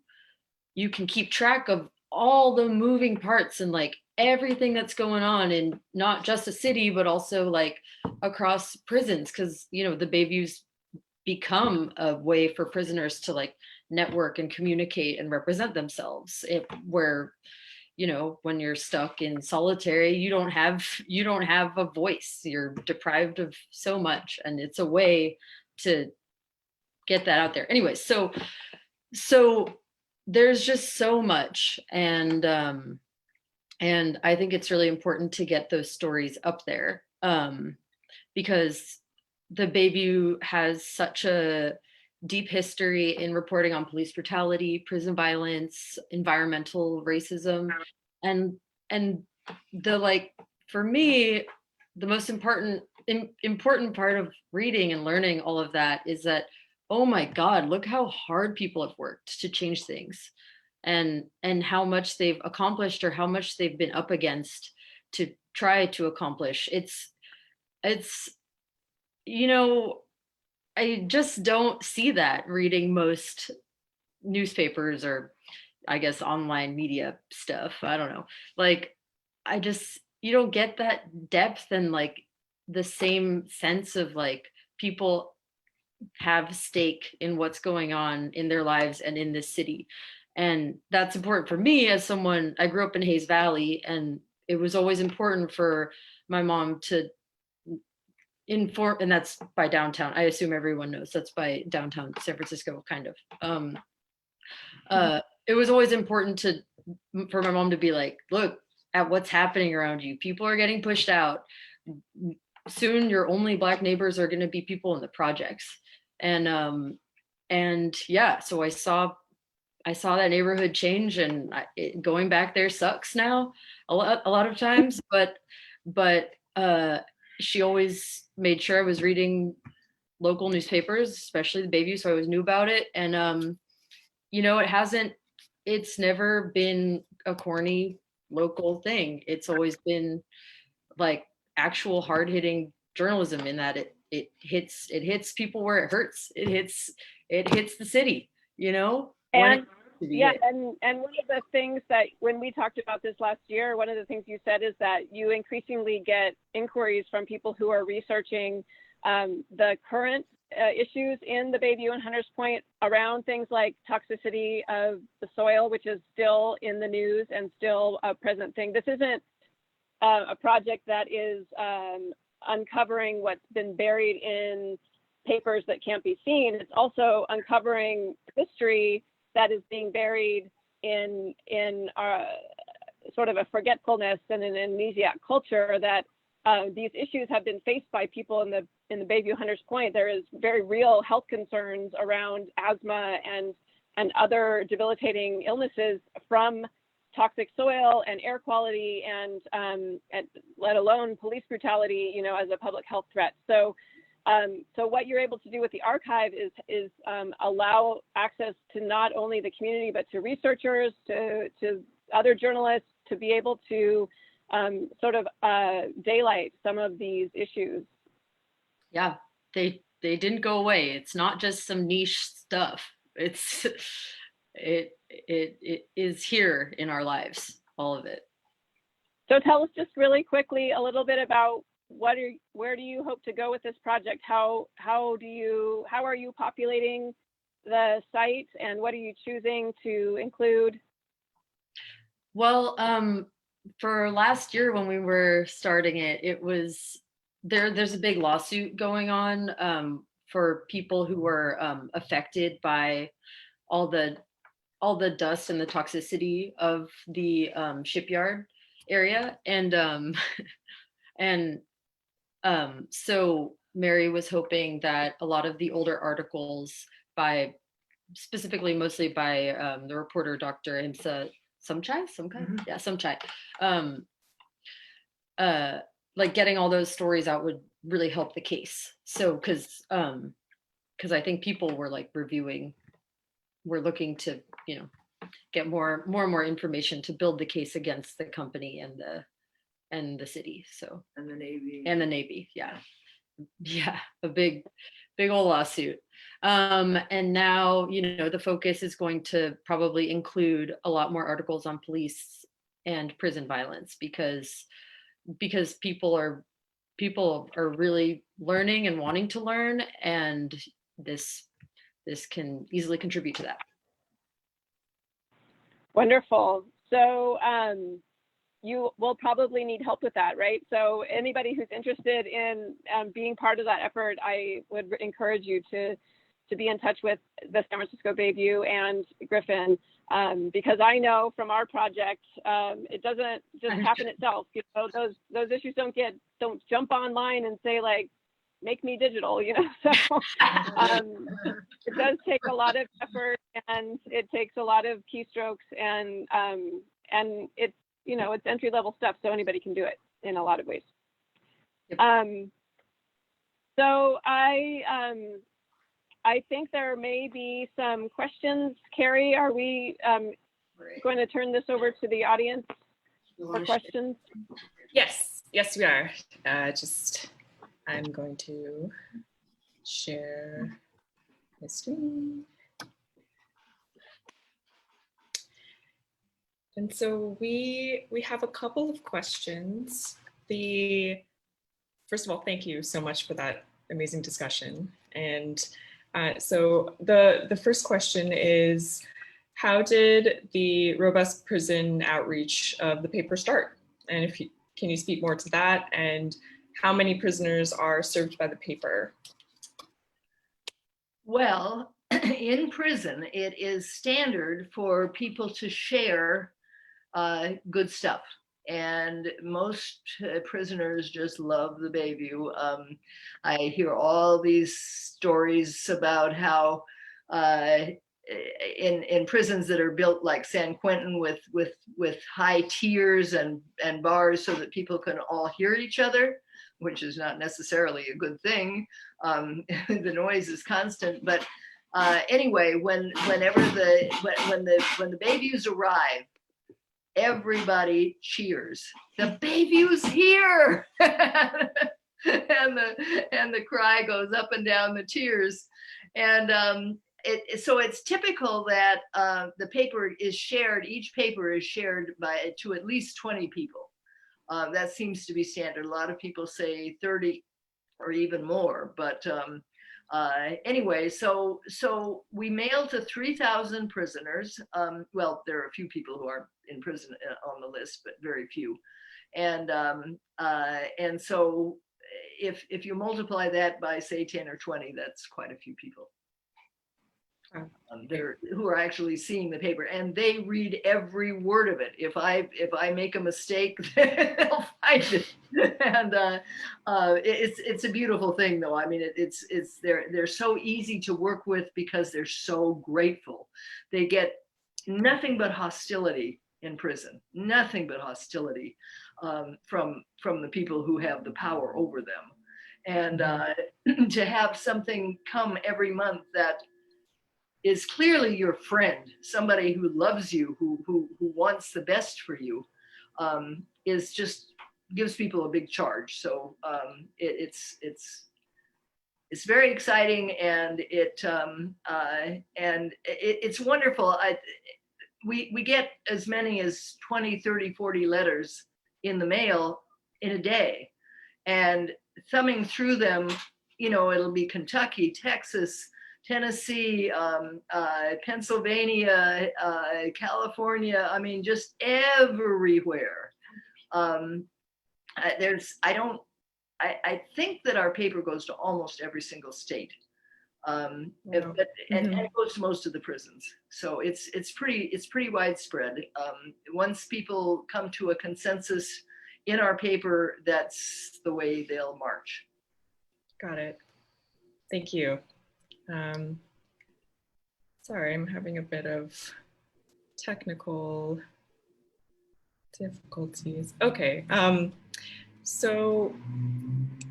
can keep track of all the moving parts and like everything that's going on in not just a city, but also like across prisons, because, you know, the Bayview's become a way for prisoners to like network and communicate and represent themselves, where, you know, when you're stuck in solitary, you don't have a voice. You're deprived of so much, and it's a way to get that out there. Anyway, so there's just so much, and I think it's really important to get those stories up there, because the Bayview has such a deep history in reporting on police brutality, prison violence, environmental racism, and the, like, for me, the most important important part of reading and learning all of that is that, oh my God, look how hard people have worked to change things, and how much they've accomplished or how much they've been up against to try to accomplish. It's I just don't see that reading most newspapers or, I guess, online media stuff. I don't know. Like, you don't get that depth and like the same sense of like people have stake in what's going on in their lives and in this city. And that's important for me as someone, I grew up in Hayes Valley, and it was always important for my mom to inform, and that's by downtown. I assume everyone knows that's by downtown San Francisco, kind of. It was always important for my mom to be like, look at what's happening around you. People are getting pushed out. Soon your only Black neighbors are going to be people in the projects. And yeah, so I saw that neighborhood change, and going back there sucks now a lot of times, but she always made sure I was reading local newspapers, especially the Bayview, so I always knew about it. And it's never been a corny local thing. It's always been like actual hard-hitting journalism, in that it hits people where it hurts. It hits the city, And yeah, and one of the things that when we talked about this last year, one of the things you said is that you increasingly get inquiries from people who are researching the current issues in the Bayview and Hunters Point around things like toxicity of the soil, which is still in the news and still a present thing. This isn't a project that is uncovering what's been buried in papers that can't be seen. It's also uncovering history that is being buried in sort of a forgetfulness and an amnesiac culture, that these issues have been faced by people in the Bayview-Hunters Point. There is very real health concerns around asthma and other debilitating illnesses from toxic soil and air quality, and let alone police brutality, as a public health threat. So what you're able to do with the archive is allow access to not only the community, but to researchers, to other journalists, to be able to sort of daylight some of these issues. Yeah, they didn't go away. It's not just some niche stuff. It is here in our lives, all of it. So tell us just really quickly a little bit about where do you hope to go with this project? How are you populating the site, and what are you choosing to include? Well, for last year when we were starting it was there's a big lawsuit going on for people who were affected by all the dust and the toxicity of the shipyard area, and so Mary was hoping that a lot of the older articles mostly by the reporter Dr. Imsa Somchai, yeah, Somchai, like getting all those stories out would really help the case. So because I think people were like we're looking to get more and more information to build the case against the company and the city. So and the Navy, yeah, a big old lawsuit. And now the focus is going to probably include a lot more articles on police and prison violence, because people are really learning and wanting to learn, and this can easily contribute to that. Wonderful. So you will probably need help with that, right? So anybody who's interested in being part of that effort, I would encourage you to be in touch with the San Francisco Bayview and Griffin, because I know from our project, it doesn't just happen itself. Those issues don't jump online and say like, make me digital, So it does take a lot of effort, and it takes a lot of keystrokes, and it's it's entry-level stuff, so anybody can do it in a lot of ways. Yep. So I think there may be some questions. Carrie, are we going to turn this over to the audience for questions? Yes, yes, we are. I'm going to share my screen. And so we have a couple of questions. First of all, thank you so much for that amazing discussion. And so the first question is, how did the robust prison outreach of the paper start? And can you speak more to that? And how many prisoners are served by the paper? Well, in prison, it is standard for people to share good stuff. And most prisoners just love the Bayview. I hear all these stories about how in prisons that are built like San Quentin with high tiers and bars so that people can all hear each other, which is not necessarily a good thing. The noise is constant, but anyway, whenever the Bayviews arrive, everybody cheers. The Bayview's here, and the cry goes up and down the tiers, and so it's typical that the paper is shared. Each paper is shared to at least 20 people. That seems to be standard. A lot of people say 30 or even more, but anyway, so we mail to 3,000 prisoners. Well, there are a few people who aren't in prison on the list, but very few. And so if you multiply that by say 10 or 20, that's quite a few people. Who are actually seeing the paper, and they read every word of it. If I make a mistake, they'll find it. And it's a beautiful thing, though. I mean, they're so easy to work with because they're so grateful. They get nothing but hostility in prison, nothing but hostility from the people who have the power over them, and to have something come every month that is clearly your friend, somebody who loves you, who wants the best for you, is just gives people a big charge. So it's very exciting, and it's wonderful. We get as many as 20, 30, 40 letters in the mail in a day, and thumbing through them, it'll be Kentucky, Texas, Tennessee, Pennsylvania, California. I mean, just everywhere. I think that our paper goes to almost every single state, and it goes to most of the prisons. So it's pretty widespread. Once people come to a consensus in our paper, that's the way they'll march. Got it. Thank you. Sorry, I'm having a bit of technical difficulties. Okay, so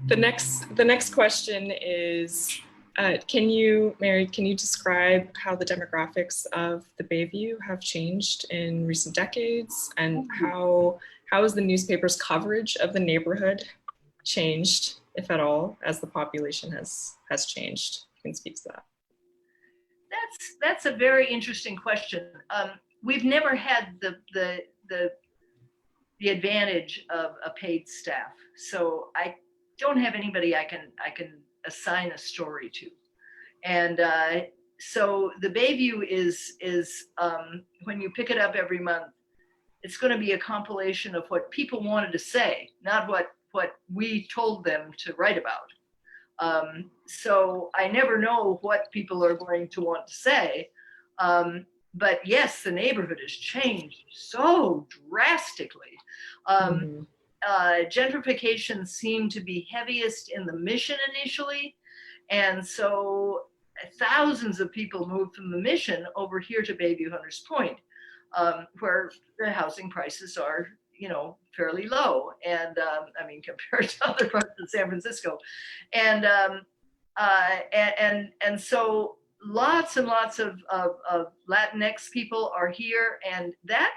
the next question is, Mary, can you describe how the demographics of the Bayview have changed in recent decades, and how has the newspaper's coverage of the neighborhood changed, if at all, as the population has changed? You can speak to that. That's a very interesting question. We've never had the advantage of a paid staff, so I don't have anybody I can assign a story to, and so the Bayview is when you pick it up every month, it's going to be a compilation of what people wanted to say, not what we told them to write about. So I never know what people are going to want to say. But yes, the neighborhood has changed so drastically. Gentrification seemed to be heaviest in the Mission initially. And so thousands of people moved from the Mission over here to Bayview-Hunter's Point, where the housing prices are, fairly low, and I mean, compared to other parts of San Francisco, and so lots and lots of Latinx people are here, and that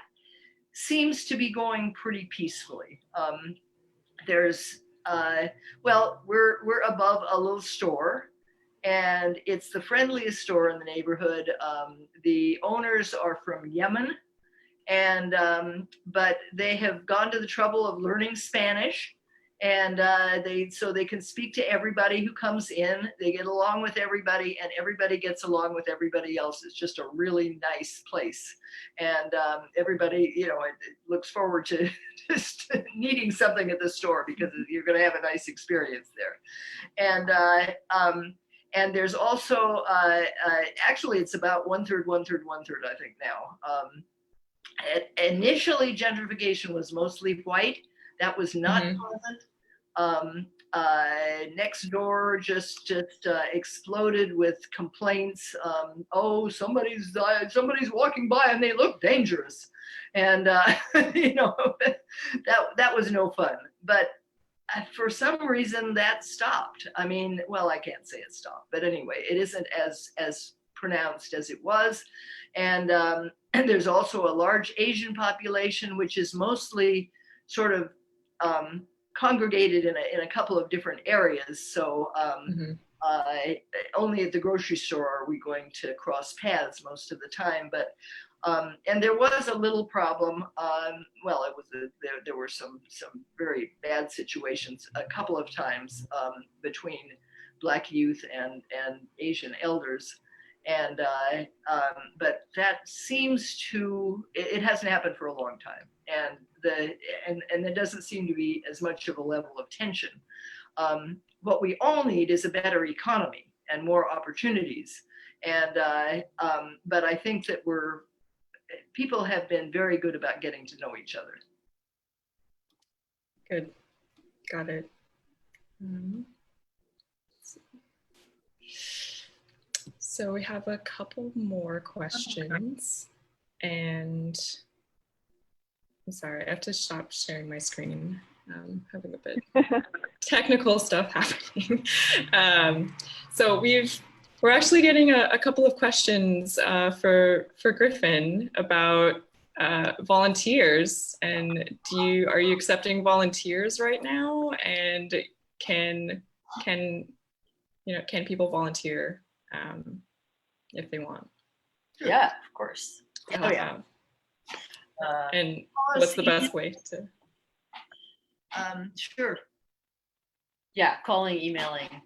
seems to be going pretty peacefully. There's we're above a little store, and it's the friendliest store in the neighborhood. The owners are from Yemen, and but they have gone to the trouble of learning Spanish, and so they can speak to everybody who comes in. They get along with everybody, and everybody gets along with everybody else. It's just a really nice place, and everybody, it looks forward to just needing something at the store, because you're going to have a nice experience there. And there's also actually it's about one third, I think now. Initially, gentrification was mostly white. That was not pleasant. Next door just exploded with complaints. Oh, somebody's walking by and they look dangerous, and that was no fun. But for some reason that stopped. I mean, well, I can't say it stopped, but anyway, it isn't as pronounced as it was, and there's also a large Asian population, which is mostly sort of congregated in a couple of different areas. So only at the grocery store are we going to cross paths most of the time. But and there was a little problem. Well, it was there were some very bad situations a couple of times between Black youth and Asian elders. And but that seems to, it hasn't happened for a long time, and there doesn't seem to be as much of a level of tension. What we all need is a better economy and more opportunities, and but I think that people have been very good about getting to know each other. Good, got it. So we have a couple more questions, and I'm sorry, I have to stop sharing my screen. I'm having a bit technical stuff happening. So we're actually getting a couple of questions for Griffin about volunteers, and are you accepting volunteers right now? And can people volunteer if they want? Yeah, of course. Oh yeah. And what's the best way to? Sure. Yeah, calling, emailing.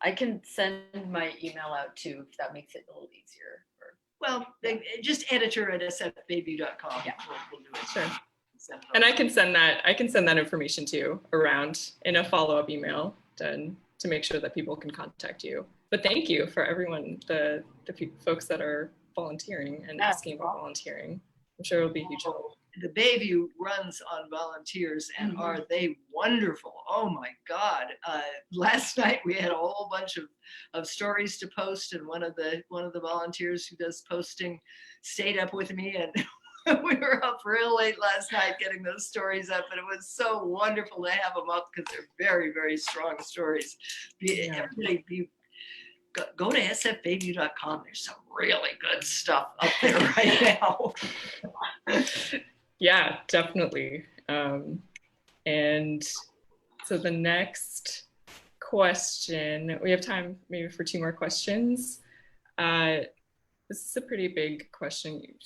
I can send my email out too, if that makes it a little easier. Well, just editor@sfbayview.com. Yeah, we'll do it. Sure. And I can send that information too around in a follow-up email to make sure that people can contact you. But thank you for everyone, the folks that are volunteering and asking about volunteering. I'm sure it'll be huge help. The Bayview runs on volunteers, and are they wonderful? Oh my God! Last night we had a whole bunch of stories to post, and one of the volunteers who does posting stayed up with me, and we were up real late last night getting those stories up, and it was so wonderful to have them up because they're very, very strong stories. Go to sfbayview.com. There's some really good stuff up there right now. Yeah, definitely. And so the next question, we have time maybe for 2 more questions. This is a pretty big question. You've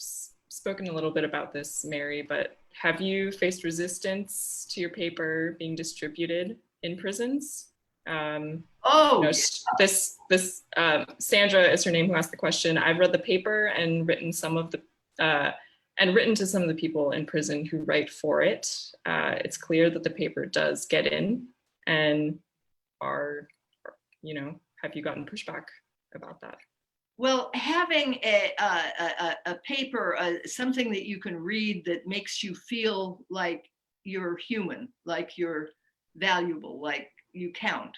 spoken a little bit about this, Mary, but have you faced resistance to your paper being distributed in prisons? This Sandra is her name who asked the question. I've read the paper and written to some of the people in prison who write for it. It's clear that the paper does get in, and have you gotten pushback about that? Well, having a paper, something that you can read that makes you feel like you're human, like you're valuable, like you count,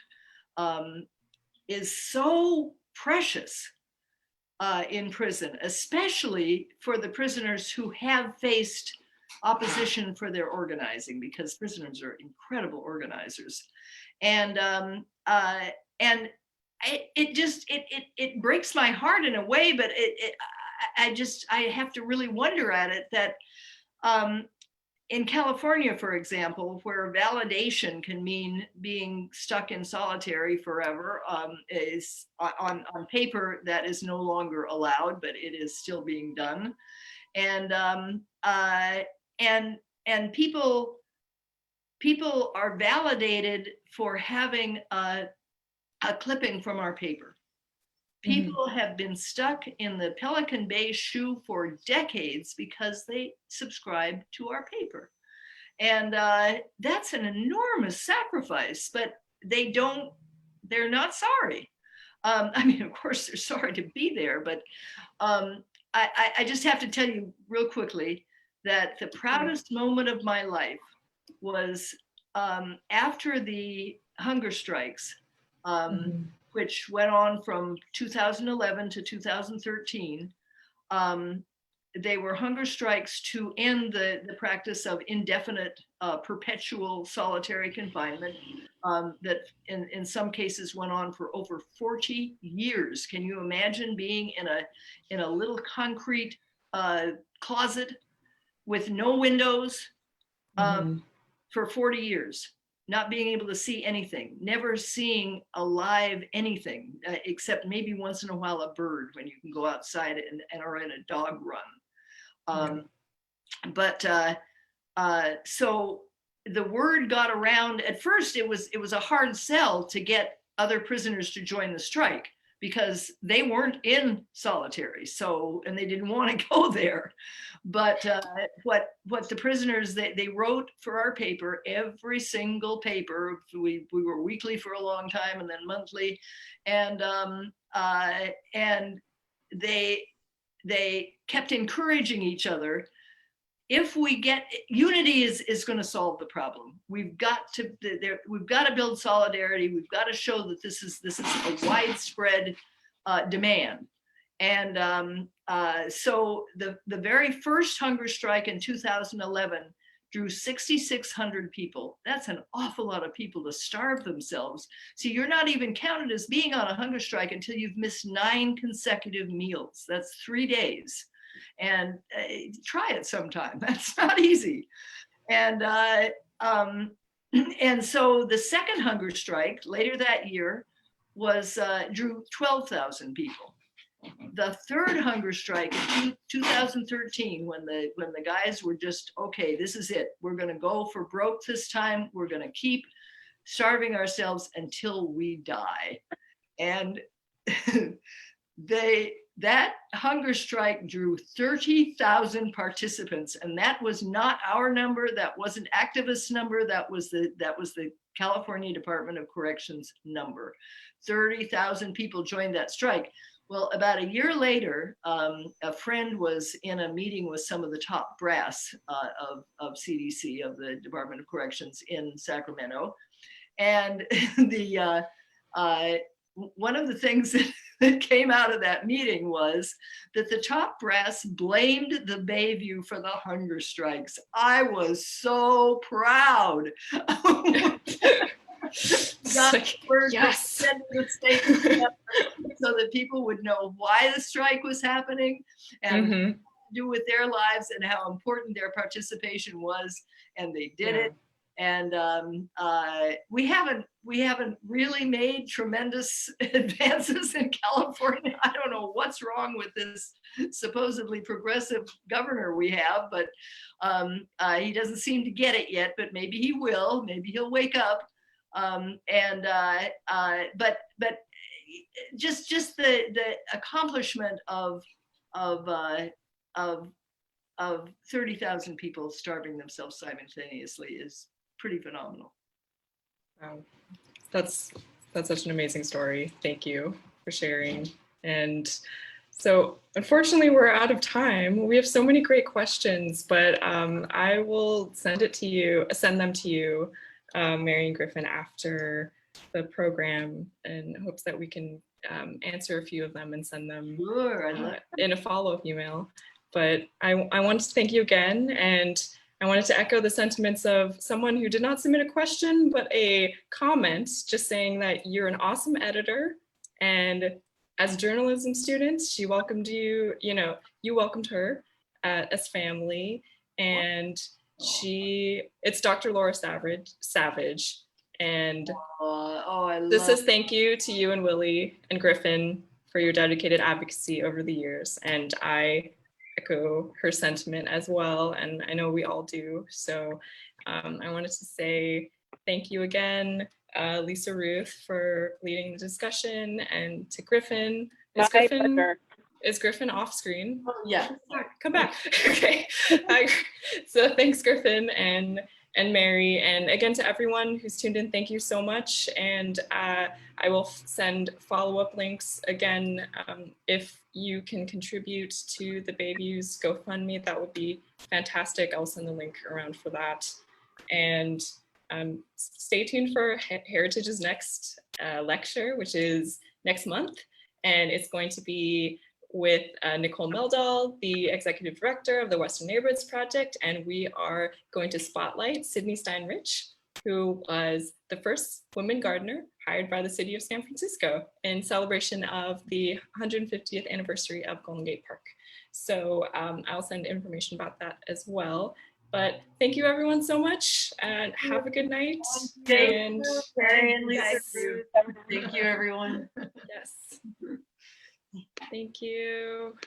is so precious in prison, especially for the prisoners who have faced opposition for their organizing, because prisoners are incredible organizers. And it breaks my heart in a way, but I have to really wonder at it that in California, for example, where validation can mean being stuck in solitary forever, is on paper that is no longer allowed, but it is still being done. And people are validated for having a clipping from our paper. People have been stuck in the Pelican Bay shoe for decades because they subscribe to our paper. And that's an enormous sacrifice, but they're not sorry. I mean, of course, they're sorry to be there, but I just have to tell you real quickly that the proudest moment of my life was after the hunger strikes, which went on from 2011 to 2013. They were hunger strikes to end the practice of indefinite, perpetual solitary confinement that in some cases went on for over 40 years. Can you imagine being in a little concrete closet with no windows for 40 years? Not being able to see anything, never seeing alive anything, except maybe once in a while a bird when you can go outside and are in a dog run. So the word got around. At first, it was a hard sell to get other prisoners to join the strike because they weren't in solitary, and they didn't want to go there. But what the prisoners, they wrote for our paper, every single paper. We were weekly for a long time and then monthly, and they kept encouraging each other. If we get unity is going to solve the problem. We've got to build solidarity. We've got to show that this is a widespread demand. And so the very first hunger strike in 2011 drew 6,600 people. That's an awful lot of people to starve themselves. So you're not even counted as being on a hunger strike until you've missed 9 consecutive meals. That's 3 days. And try it sometime. That's not easy. And so the second hunger strike later that year drew 12,000 people. The third hunger strike in 2013, when the guys were just, okay, this is it. We're going to go for broke this time. We're going to keep starving ourselves until we die. And that hunger strike drew 30,000 participants, and that was not our number. That wasn't activists' number. That was the California Department of Corrections number. 30,000 people joined that strike. Well, about a year later, a friend was in a meeting with some of the top brass of CDC, of the Department of Corrections in Sacramento, and one of the things that came out of that meeting was that the top brass blamed the Bayview for the hunger strikes. I was so proud. Yes. So that people would know why the strike was happening and what to do with their lives and how important their participation was, and they did it. And we haven't really made tremendous advances in California. I don't know what's wrong with this supposedly progressive governor we have, but he doesn't seem to get it yet. But maybe he will. Maybe he'll wake up. But just the accomplishment of 30,000 people starving themselves simultaneously is pretty phenomenal. Wow, that's such an amazing story. Thank you for sharing. And so unfortunately we're out of time. We have so many great questions, but I will send them to you, Mary and Griffin, after the program, in hopes that we can answer a few of them and send them in a follow-up email. But I want to thank you again, and I wanted to echo the sentiments of someone who did not submit a question, but a comment just saying that you're an awesome editor. And as journalism students, she welcomed you, you welcomed her as family. And it's Dr. Laura Savage. And this says thank you to you and Willie and Griffin for your dedicated advocacy over the years. And I echo her sentiment as well, and I know we all do. So I wanted to say thank you again, LisaRuth, for leading the discussion, and to Griffin. Is Griffin off screen? Oh, yeah. Come back. Okay. So thanks, Griffin and Mary, and again to everyone who's tuned in, thank you so much. And I will send follow-up links again. If you can contribute to the Bayview's GoFundMe, that would be fantastic. I'll send the link around for that. And stay tuned for Heritage's next lecture, which is next month. And it's going to be with Nicole Meldal, the Executive Director of the Western Neighborhoods Project, and we are going to spotlight Sydney Steinrich, who was the first woman gardener hired by the city of San Francisco in celebration of the 150th anniversary of Golden Gate Park. So I'll send information about that as well. But thank you everyone so much, and have a good night. Thank you, everyone. Yes. Thank you.